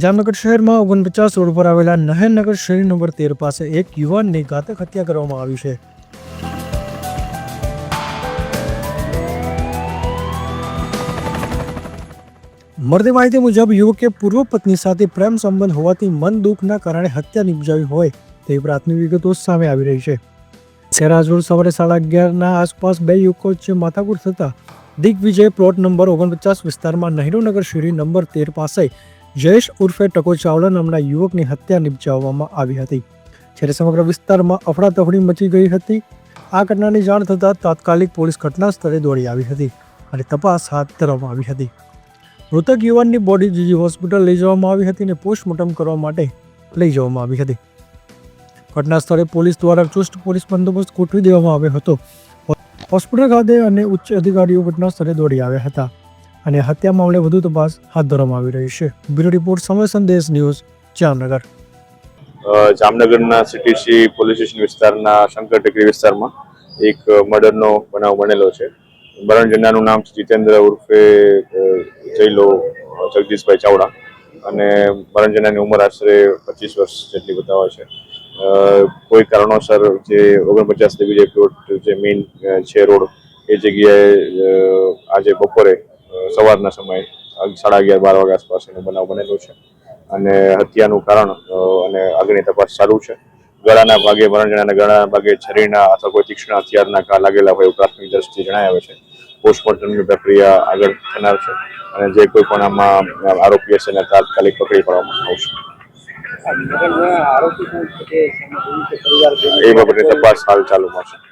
જામનગર શહેરમાં 49 રોડ પર આવેલા નહેરનગર શેરી નંબર 13 પાસે એક યુવાનની ઘાતક હત્યા કરવામાં આવી છે. મળતી માહિતી મુજબ યુવકે પૂર્વ પત્ની સાથે પ્રેમ સંબંધ હોવાથી મન દુઃખના કારણે હત્યા નિપજાવી હોય તેવી પ્રાથમિક વિગતો સામે આવી રહી છે. શહેરાજ રોડ સવારે 11:30 આસપાસ બે યુવકો વચ્ચે માથાકૂટ થતા દિગ્વિજય પ્લોટ નંબર 49 વિસ્તારમાં નહેરુનગર શેરી નંબર 13 પાસે જયેશ ઉર્ફે ટકો ચાવડા નામના યુવકની હત્યા નિપજાવવામાં આવી હતી. જ્યારે સમગ્ર વિસ્તારમાં અફડાતફડી મચી ગઈ હતી. આ ઘટનાની જાણ થતાં તાત્કાલિક પોલીસ ઘટના સ્થળે દોડી આવી હતી અને તપાસ હાથ ધરવામાં આવી હતી. મૃતક યુવાનની બોડી જીજી હોસ્પિટલ લઈ જવામાં આવી હતી અને પોસ્ટમોર્ટમ કરવા માટે લઈ જવામાં આવી હતી. ઘટના સ્થળે પોલીસ દ્વારા ચુસ્ત પોલીસ બંદોબસ્ત ગોઠવી દેવામાં આવ્યો હતો. હોસ્પિટલ ખાતે અને ઉચ્ચ અધિકારીઓ ઘટના સ્થળે દોડી આવ્યા હતા અને હત્યા મામલે વધુ તપાસ હાથ ધરવામાં આવી રહી છે. બ્યુરો રિપોર્ટ સમય સંદેશ ન્યૂઝ, જામનગર. જામનગરના સીટીસી પોલીસ સ્ટેશન વિસ્તારના શંકર ટેકરી વિસ્તારમાં એક મર્ડરનો બનાવ બનેલો છે. મરણ જનારનું નામ જીતેન્દ્ર ઉર્ફે જયલો જગદીશભાઈ ચાવડા અને મરણ જનારની ઉંમર આશરે 25 વર્ષ જેટલી બતાવે છે. કોઈ કારણોસર જે 49 દિગ્વિજય પ્લોટ જે મેઇન છે રોડ એ જગ્યાએ આજે બપોરે સવારના સમયે 11:30-12 વાગ્યા આસપાસ એનો બનાવ બનેલો છે અને હત્યાનું કારણ અને આગળની તપાસ ચાલુ છે. ગળાના ભાગે મરણ જનારના ગળાના ભાગે છરીના અથવા કોઈ તીક્ષ્ણ હથિયારના ઘા લાગેલા હોય એવું પ્રાથમિક દ્રષ્ટિએ જણાય આવે છે. પોસ્ટમોર્ટમની પ્રક્રિયા આગળ થનાર છે અને જે કોઈ પણ આમાં આરોપી હશે એને તાત્કાલિક પકડી પાડવામાં આવશે. એ બાબતની તપાસ હાલ ચાલુમાં છે.